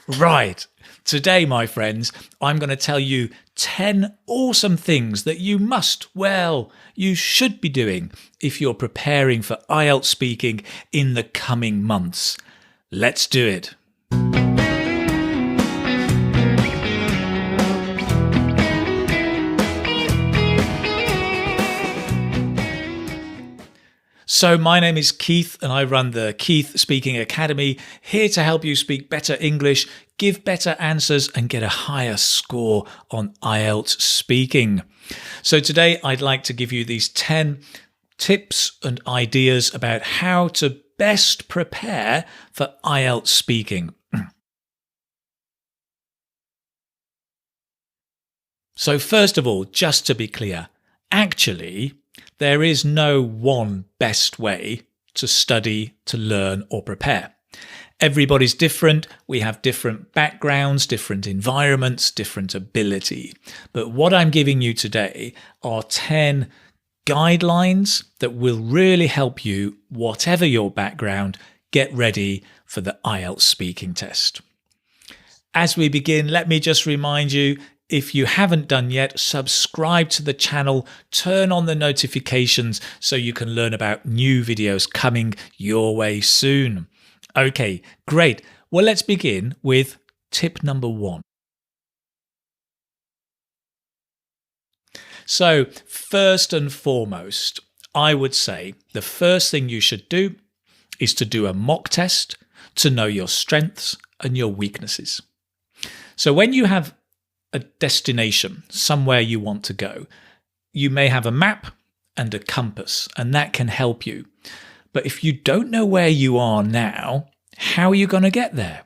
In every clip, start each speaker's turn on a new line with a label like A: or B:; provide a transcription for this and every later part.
A: Right. Today, my friends, I'm going to tell you 10 awesome things that you should be doing if you're preparing for IELTS speaking in the coming months. Let's do it. So my name is Keith and I run the Keith Speaking Academy, here to help you speak better English, give better answers and get a higher score on IELTS speaking. So today I'd like to give you these 10 tips and ideas about how to best prepare for IELTS speaking. So first of all, just to be clear, actually, there is no one best way to study, to learn or prepare. Everybody's different. We have different backgrounds, different environments, different ability. But what I'm giving you today are 10 guidelines that will really help you, whatever your background, get ready for the IELTS speaking test. As we begin, let me just remind you, if you haven't done yet, subscribe to the channel, turn on the notifications so you can learn about new videos coming your way soon. Okay, great. Well, let's begin with tip number 1. So first and foremost, I would say the first thing you should do is to do a mock test to know your strengths and your weaknesses. So when you have a destination, somewhere you want to go, you may have a map and a compass, and that can help you. But if you don't know where you are now, how are you going to get there?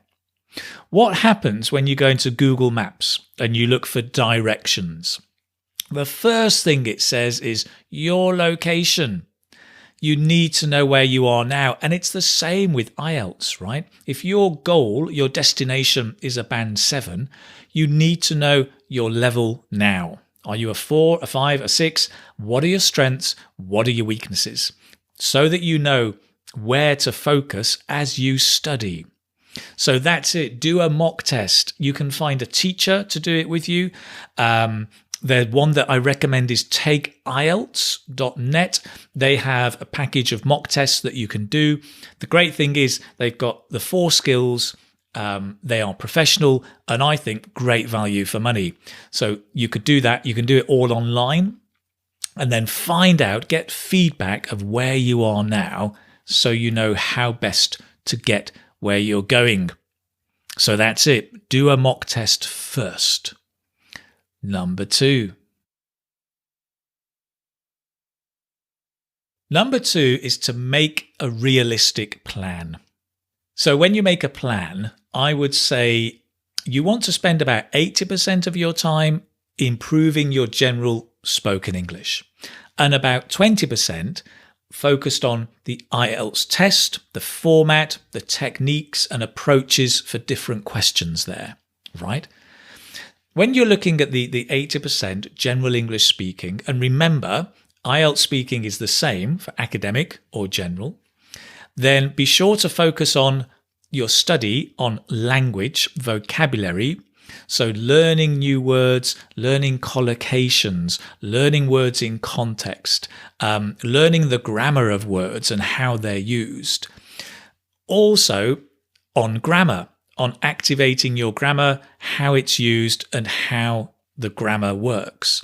A: What happens when you go into Google Maps and you look for directions? The first thing it says is your location. You need to know where you are now. And it's the same with IELTS, right? If your goal, your destination is a band 7, you need to know your level now. Are you a 4, a 5, a 6? What are your strengths? What are your weaknesses? So that you know where to focus as you study. So that's it. Do a mock test. You can find a teacher to do it with you. The one that I recommend is takeielts.net. They have a package of mock tests that you can do. The great thing is they've got the 4 skills. They are professional and I think great value for money. So you could do that. You can do it all online and then find out, get feedback of where you are now so you know how best to get where you're going. So that's it. Do a mock test first. Number 2. Number 2 is to make a realistic plan. So when you make a plan, I would say you want to spend about 80% of your time improving your general spoken English and about 20% focused on the IELTS test, the format, the techniques and approaches for different questions there, right? When you're looking at the 80% general English speaking, and remember, IELTS speaking is the same for academic or general, then be sure to focus on your study on language, vocabulary, so learning new words, learning collocations, learning words in context, learning the grammar of words and how they're used. Also on grammar, on activating your grammar, how it's used and how the grammar works.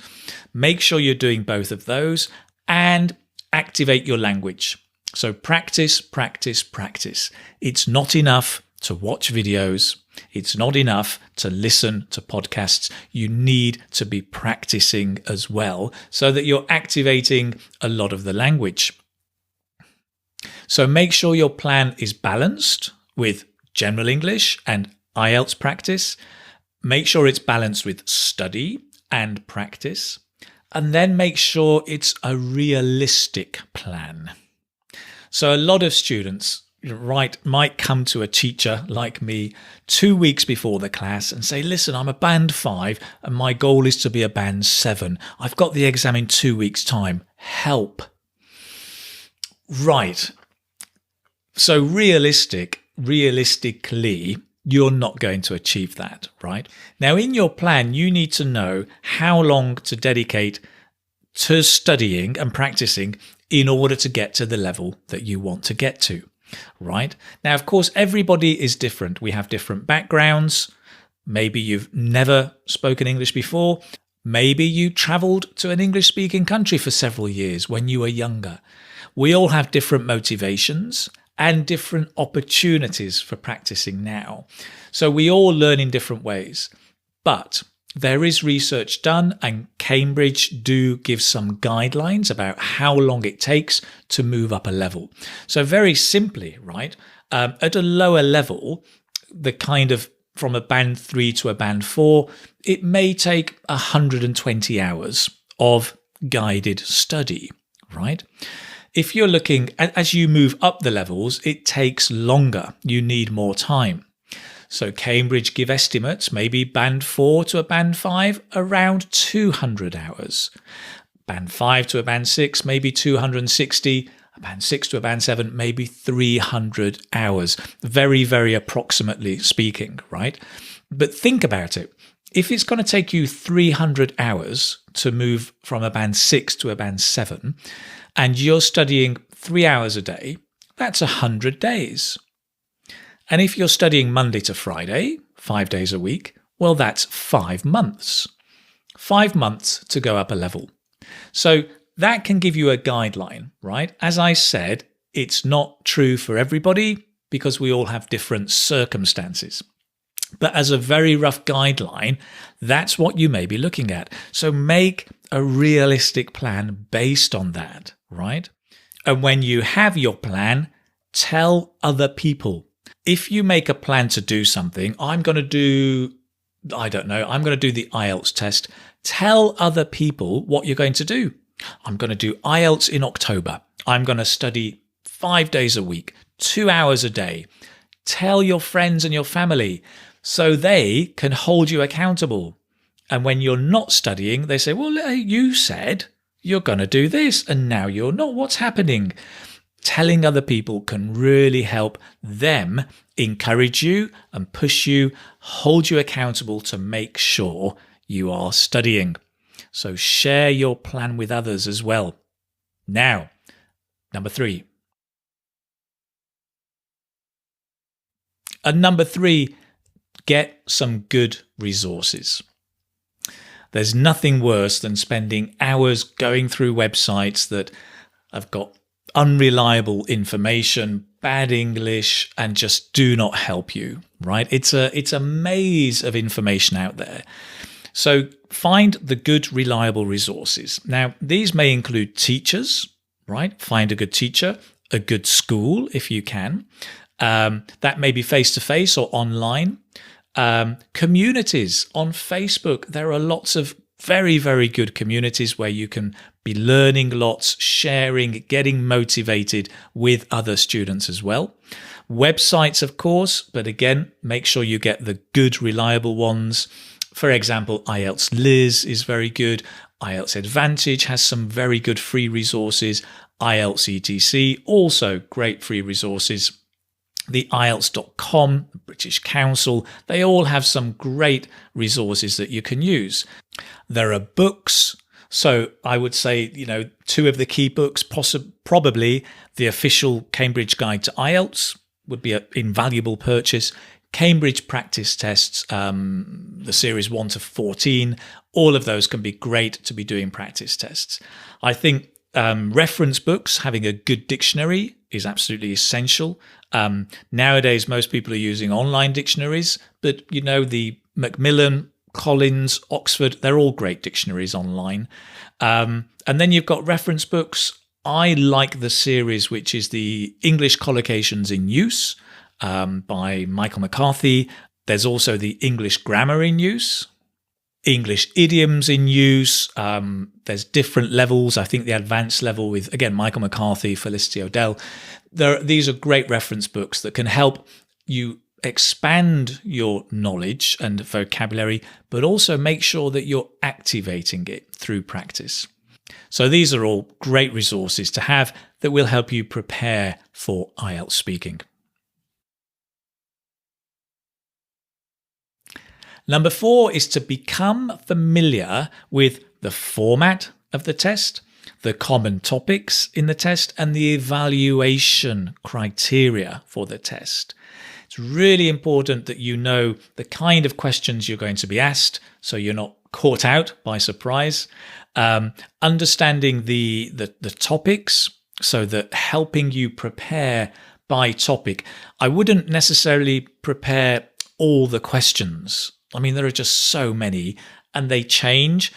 A: Make sure you're doing both of those and activate your language. So practice, practice, practice. It's not enough to watch videos. It's not enough to listen to podcasts. You need to be practicing as well so that you're activating a lot of the language. So make sure your plan is balanced with general English and IELTS practice. Make sure it's balanced with study and practice. And then make sure it's a realistic plan. So a lot of students might come to a teacher like me 2 weeks before the class and say, listen, I'm a band 5 and my goal is to be a band 7. I've got the exam in 2 weeks' time. Help. Right. So realistically, you're not going to achieve that, right? Now, in your plan, you need to know how long to dedicate to studying and practicing in order to get to the level that you want to get to, right? Now, of course, everybody is different. We have different backgrounds. Maybe you've never spoken English before. Maybe you traveled to an English-speaking country for several years when you were younger. We all have different motivations and different opportunities for practicing now. So we all learn in different ways. But there is research done, and Cambridge do give some guidelines about how long it takes to move up a level. So very simply, right, at a lower level, the kind of from a band 3 to a band 4, it may take 120 hours of guided study, right? If you're looking, as you move up the levels, it takes longer. You need more time. So Cambridge give estimates, maybe band 4 to a band 5, around 200 hours. Band 5 to a band 6, maybe 260. A band 6 to a band 7, maybe 300 hours. Very, very approximately speaking, right? But think about it. If it's going to take you 300 hours to move from a band 6 to a band 7, and you're studying 3 hours a day, that's 100 days. And if you're studying Monday to Friday, 5 days a week, well, that's 5 months. 5 months to go up a level. So that can give you a guideline, right? As I said, it's not true for everybody because we all have different circumstances. But as a very rough guideline, that's what you may be looking at. So make a realistic plan based on that, right? And when you have your plan, tell other people. If you make a plan to do something, I'm going to do the IELTS test. Tell other people what you're going to do. I'm going to do IELTS in October. I'm going to study 5 days a week, 2 hours a day. Tell your friends and your family so they can hold you accountable. And when you're not studying, they say, well, you said you're going to do this and now you're not. What's happening? Telling other people can really help them encourage you and push you, hold you accountable to make sure you are studying. So share your plan with others as well. Now, number 3. And number 3, get some good resources. There's nothing worse than spending hours going through websites that have got unreliable information, bad English, and just do not help you, right? It's a maze of information out there. So find the good, reliable resources. Now, these may include teachers, right? Find a good teacher, a good school if you can. That may be face-to-face or online. Communities on Facebook. There are lots of very, very good communities where you can be learning lots, sharing, getting motivated with other students as well. Websites, of course, but again, make sure you get the good, reliable ones. For example, IELTS Liz is very good. IELTS Advantage has some very good free resources. IELTS ETC, also great free resources. The IELTS.com, the British Council, they all have some great resources that you can use. There are books. So I would say, 2 of the key books, probably the official Cambridge Guide to IELTS would be an invaluable purchase. Cambridge Practice Tests, the series 1 to 14, all of those can be great to be doing practice tests. I think reference books, having a good dictionary is absolutely essential. Nowadays, most people are using online dictionaries, but the Macmillan, Collins, Oxford, they're all great dictionaries online. And then you've got reference books. I like the series, which is the English Collocations in Use by Michael McCarthy. There's also the English Grammar in Use, English Idioms in Use. There's different levels. I think the advanced level with, again, Michael McCarthy, Felicity O'Dell. These are great reference books that can help you expand your knowledge and vocabulary, but also make sure that you're activating it through practice. So these are all great resources to have that will help you prepare for IELTS speaking. Number 4 is to become familiar with the format of the test, the common topics in the test, and the evaluation criteria for the test. It's really important that you know the kind of questions you're going to be asked so you're not caught out by surprise. Understanding the topics, so that helping you prepare by topic. I wouldn't necessarily prepare all the questions. I mean, there are just so many and they change.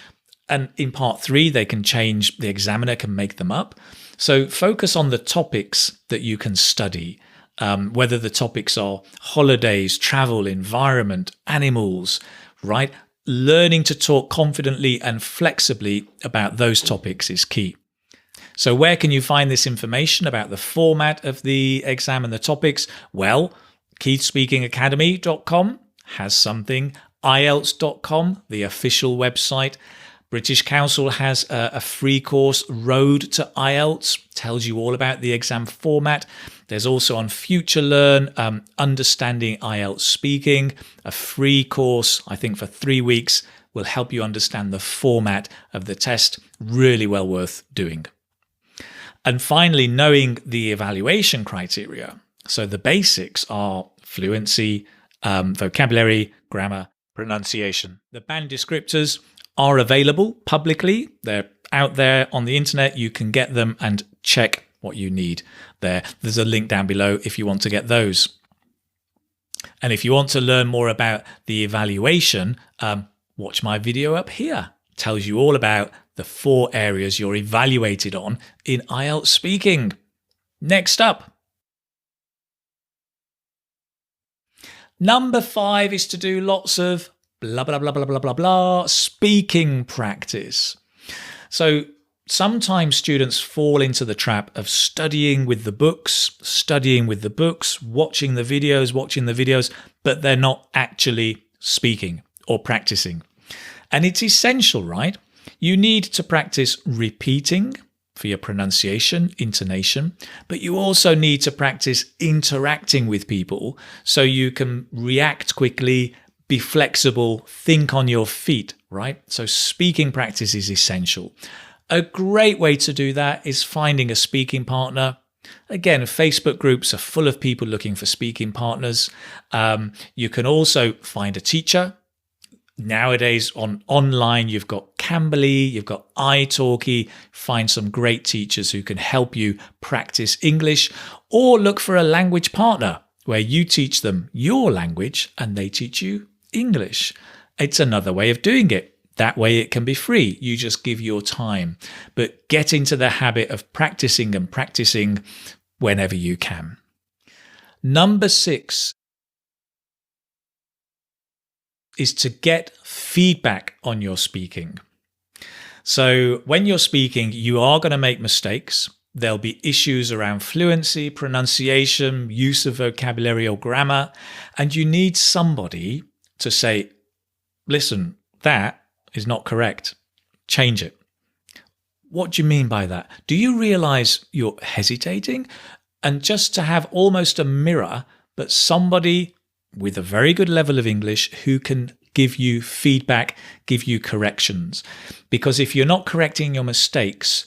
A: And in part 3, they can change. The examiner can make them up. So focus on the topics that you can study, whether the topics are holidays, travel, environment, animals, right? Learning to talk confidently and flexibly about those topics is key. So where can you find this information about the format of the exam and the topics? Well, keithspeakingacademy.com has something. IELTS.com, the official website. British Council has a free course, Road to IELTS, tells you all about the exam format. There's also on FutureLearn, Understanding IELTS Speaking, a free course, I think for 3 weeks, will help you understand the format of the test. Really well worth doing. And finally, knowing the evaluation criteria. So the basics are fluency, vocabulary, grammar, pronunciation. The band descriptors are available publicly. They're out there on the internet. You can get them and check what you need there. There's a link down below if you want to get those. And if you want to learn more about the evaluation, watch my video up here. It tells you all about the 4 areas you're evaluated on in IELTS speaking. Next up. Number 5 is to do lots of blah, blah, blah, blah, blah, blah, blah, speaking practice. So sometimes students fall into the trap of studying with the books, watching the videos, but they're not actually speaking or practicing. And it's essential, right? You need to practice repeating for your pronunciation, intonation, but you also need to practice interacting with people so you can react quickly, be flexible, think on your feet, right? So speaking practice is essential. A great way to do that is finding a speaking partner. Again, Facebook groups are full of people looking for speaking partners. You can also find a teacher. Nowadays online, you've got Cambly, you've got italki. Find some great teachers who can help you practice English, or look for a language partner where you teach them your language and they teach you English. It's another way of doing it. That way it can be free. You just give your time, but get into the habit of practicing and practicing whenever you can. Number 6 is to get feedback on your speaking. So when you're speaking, you are going to make mistakes. There'll be issues around fluency, pronunciation, use of vocabulary or grammar, and you need somebody to say, listen, that is not correct. Change it. What do you mean by that? Do you realize you're hesitating? And just to have almost a mirror, but somebody with a very good level of English who can give you feedback, give you corrections. Because if you're not correcting your mistakes,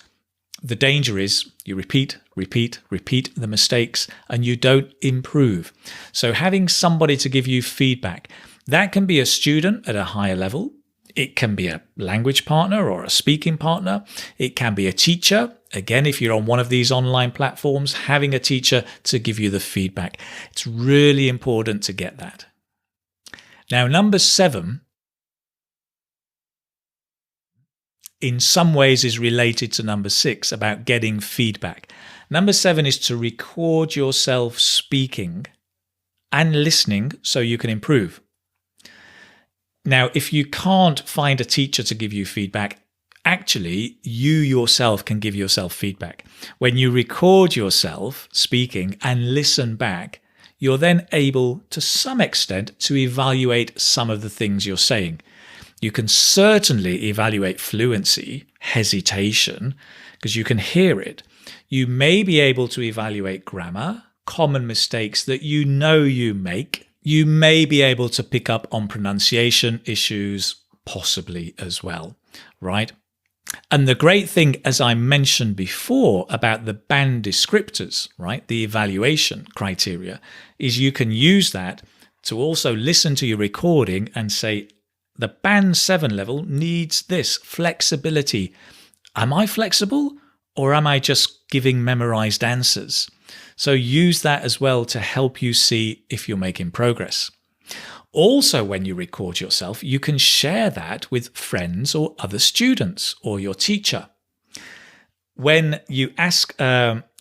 A: the danger is you repeat the mistakes and you don't improve. So having somebody to give you feedback, that can be a student at a higher level. It can be a language partner or a speaking partner. It can be a teacher. Again, if you're on one of these online platforms, having a teacher to give you the feedback. It's really important to get that. Now, number 7, in some ways is related to number 6 about getting feedback. Number 7 is to record yourself speaking and listening so you can improve. Now, if you can't find a teacher to give you feedback, actually, you yourself can give yourself feedback. When you record yourself speaking and listen back, you're then able, to some extent, to evaluate some of the things you're saying. You can certainly evaluate fluency, hesitation, because you can hear it. You may be able to evaluate grammar, common mistakes that you know you make you may be able to pick up on pronunciation issues possibly as well, right? And the great thing, as I mentioned before, about the band descriptors, right, the evaluation criteria, is you can use that to also listen to your recording and say, the band 7 level needs this flexibility. Am I flexible, or am I just giving memorized answers? So use that as well to help you see if you're making progress. Also, when you record yourself, you can share that with friends or other students or your teacher. When you ask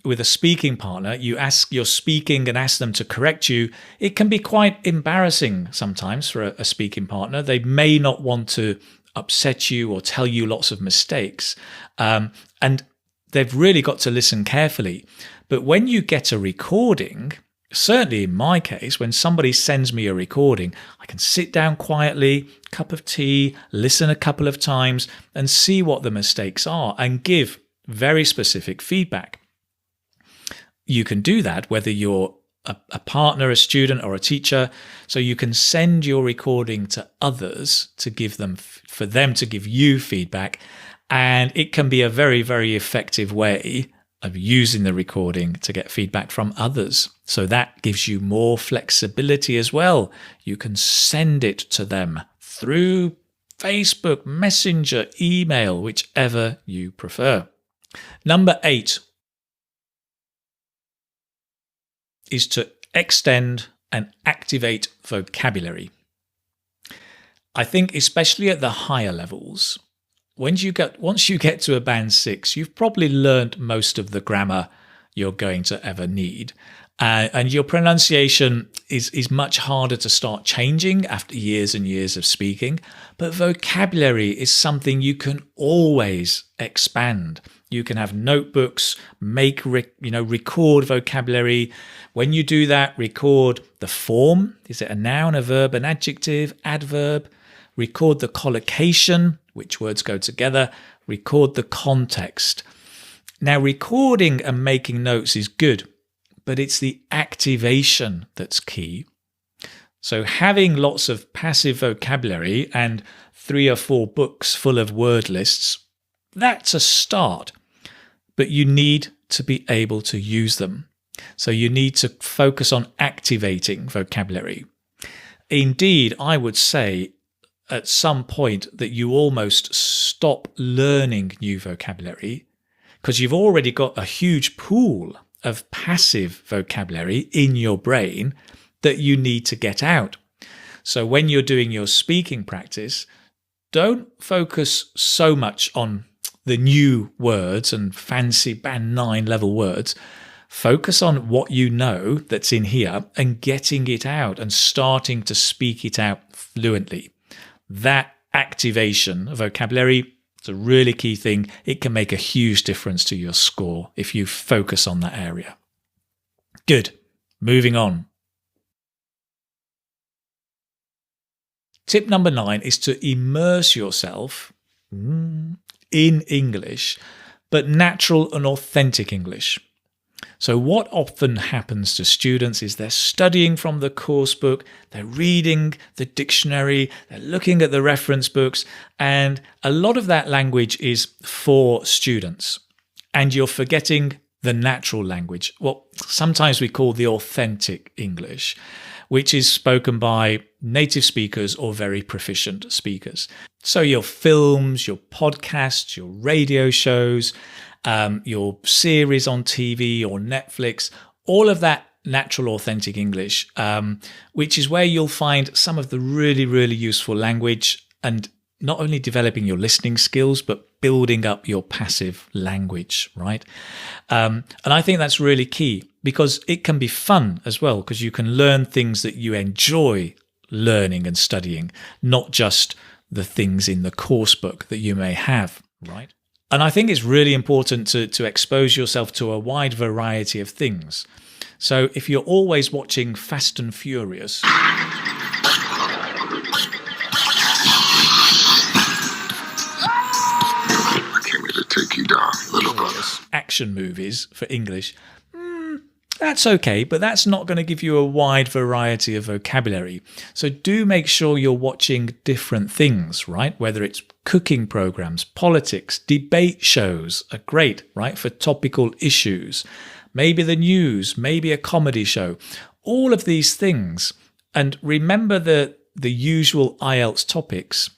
A: with a speaking partner, you ask your speaking and ask them to correct you, it can be quite embarrassing sometimes for a speaking partner. They may not want to upset you or tell you lots of mistakes. And they've really got to listen carefully. But when you get a recording, certainly in my case, when somebody sends me a recording, I can sit down quietly, cup of tea, listen a couple of times and see what the mistakes are and give very specific feedback. You can do that whether you're a partner, a student or a teacher. So you can send your recording to others to give them, for them to give you feedback. And it can be a very, very effective way of using the recording to get feedback from others. So that gives you more flexibility as well. You can send it to them through Facebook, Messenger, email, whichever you prefer. Number 8 is to extend and activate vocabulary. I think especially at the higher levels, once you get to a band 6, you've probably learned most of the grammar you're going to ever need. And your pronunciation is much harder to start changing after years and years of speaking. But vocabulary is something you can always expand. You can have notebooks, record vocabulary. When you do that, record the form. Is it a noun, a verb, an adjective, adverb? Record the collocation, which words go together. Record the context. Now, recording and making notes is good, but it's the activation that's key. So having lots of passive vocabulary and 3 or 4 books full of word lists, that's a start. But you need to be able to use them. So you need to focus on activating vocabulary. Indeed, I would say at some point that you almost stop learning new vocabulary because you've already got a huge pool of passive vocabulary in your brain that you need to get out. So when you're doing your speaking practice, don't focus so much on the new words and fancy band 9 level words. Focus on what you know that's in here and getting it out and starting to speak it out fluently. That activation of vocabulary is a really key thing. It can make a huge difference to your score if you focus on that area. Good. Moving on. Tip number 9 is to immerse yourself in English, but natural and authentic English. So what often happens to students is they're studying from the course book, they're reading the dictionary, they're looking at the reference books, and a lot of that language is for students. And you're forgetting the natural language, what sometimes we call the authentic English, which is spoken by native speakers or very proficient speakers. So your films, your podcasts, your radio shows, your series on TV or Netflix, all of that natural, authentic English, which is where you'll find some of the really, really useful language and not only developing your listening skills, but building up your passive language, right? And I think that's really key because it can be fun as well, because you can learn things that you enjoy learning and studying, not just the things in the course book that you may have, right? And I think it's really important to expose yourself to a wide variety of things. So if you're always watching Fast and Furious, take you down, little brother. Action movies for English, That's okay, but that's not going to give you a wide variety of vocabulary. So do make sure you're watching different things, right? Whether it's cooking programs, politics, debate shows are great, right? For topical issues. Maybe the news, maybe a comedy show. All of these things. And remember the usual IELTS topics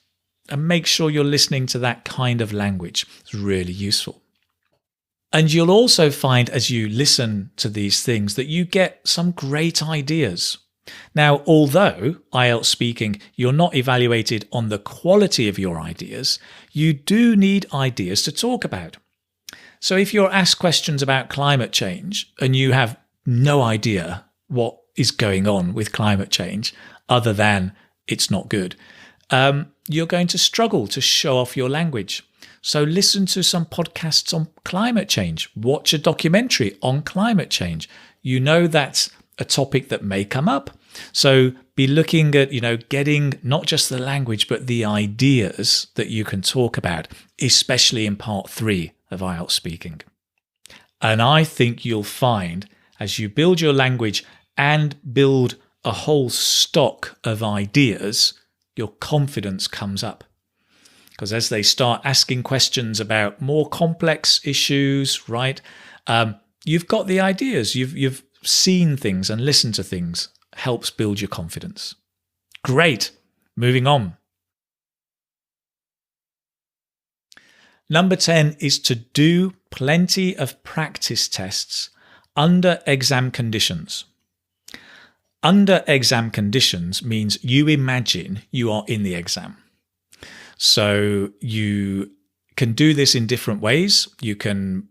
A: and make sure you're listening to that kind of language. It's really useful. And you'll also find as you listen to these things that you get some great ideas. Now, although IELTS speaking, you're not evaluated on the quality of your ideas, you do need ideas to talk about. So if you're asked questions about climate change and you have no idea what is going on with climate change other than it's not good, you're going to struggle to show off your language. So listen to some podcasts on climate change. Watch a documentary on climate change. You know that's a topic that may come up. So be looking at, getting not just the language, but the ideas that you can talk about, especially in part 3 of IELTS speaking. And I think you'll find as you build your language and build a whole stock of ideas, your confidence comes up. Because as they start asking questions about more complex issues, right, you've got the ideas, you've seen things and listened to things, helps build your confidence. Great. Moving on. Number 10 is to do plenty of practice tests under exam conditions. Under exam conditions means you imagine you are in the exam. So you can do this in different ways. You can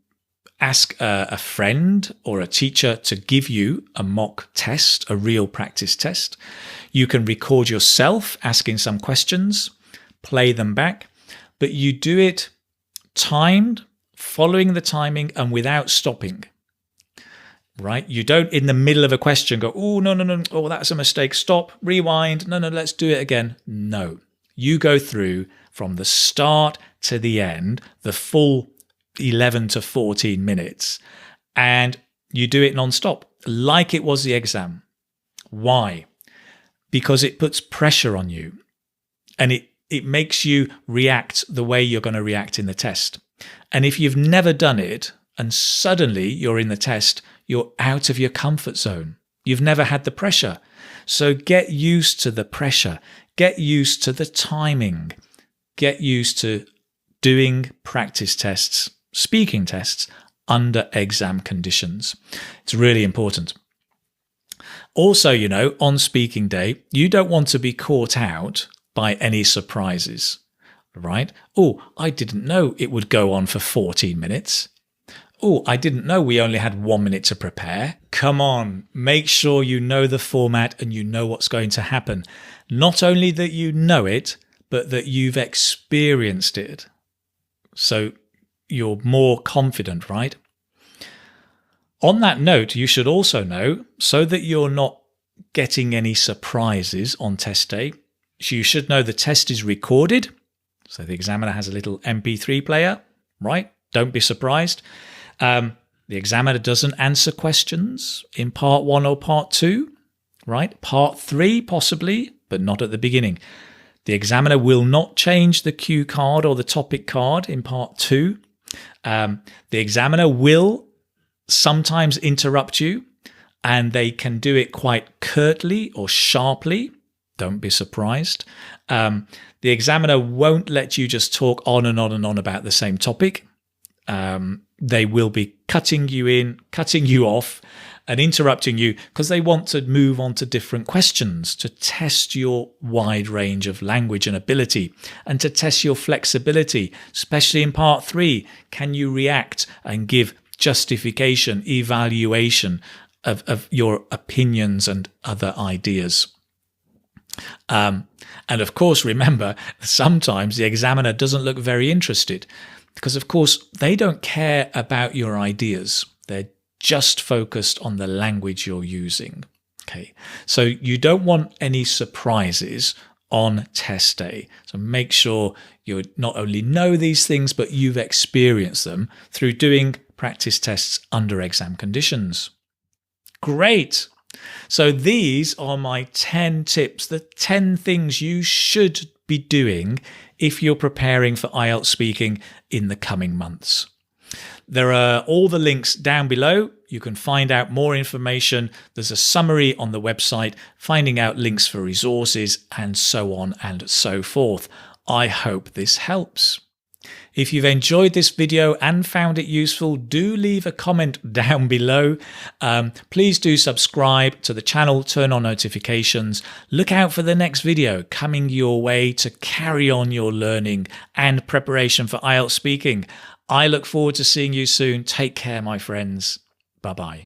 A: ask a friend or a teacher to give you a mock test, a real practice test. You can record yourself asking some questions, play them back, but you do it timed, following the timing and without stopping. Right? You don't in the middle of a question go, oh, no, oh, that's a mistake. Stop, rewind. No, let's do it again. No. You go through from the start to the end, the full 11 to 14 minutes, and you do it non-stop, like it was the exam. Why? Because it puts pressure on you, and it makes you react the way you're going to react in the test. And if you've never done it, and suddenly you're in the test, you're out of your comfort zone. You've never had the pressure. So get used to the pressure. Get used to the timing. Get used to doing practice tests, speaking tests under exam conditions. It's really important. Also, on speaking day, you don't want to be caught out by any surprises, right? Oh, I didn't know it would go on for 14 minutes. Oh, I didn't know we only had 1 minute to prepare. Come on, make sure you know the format and you know what's going to happen. Not only that you know it, but that you've experienced it. So you're more confident, right? On that note, you should also know, so that you're not getting any surprises on test day, you should know the test is recorded. So the examiner has a little MP3 player, right? Don't be surprised. The examiner doesn't answer questions in part 1 or part 2, right? Part 3 possibly, but not at the beginning. The examiner will not change the cue card or the topic card in part 2. The examiner will sometimes interrupt you, and they can do it quite curtly or sharply. Don't be surprised. The examiner won't let you just talk on and on and on about the same topic. They will be cutting you in, cutting you off, and interrupting you because they want to move on to different questions to test your wide range of language and ability and to test your flexibility, especially in part 3. Can you react and give justification, evaluation of your opinions and other ideas? And of course, remember, sometimes the examiner doesn't look very interested because, of course, they don't care about your ideas. They're just focused on the language you're using. Okay, so you don't want any surprises on test day. So make sure you not only know these things, but you've experienced them through doing practice tests under exam conditions. Great. So these are my 10 tips, the 10 things you should be doing if you're preparing for IELTS speaking in the coming months. There are all the links down below. You can find out more information. There's a summary on the website, finding out links for resources, and so on and so forth. I hope this helps. If you've enjoyed this video and found it useful, do leave a comment down below. Please do subscribe to the channel, turn on notifications. Look out for the next video coming your way to carry on your learning and preparation for IELTS speaking. I look forward to seeing you soon. Take care, my friends. Bye-bye.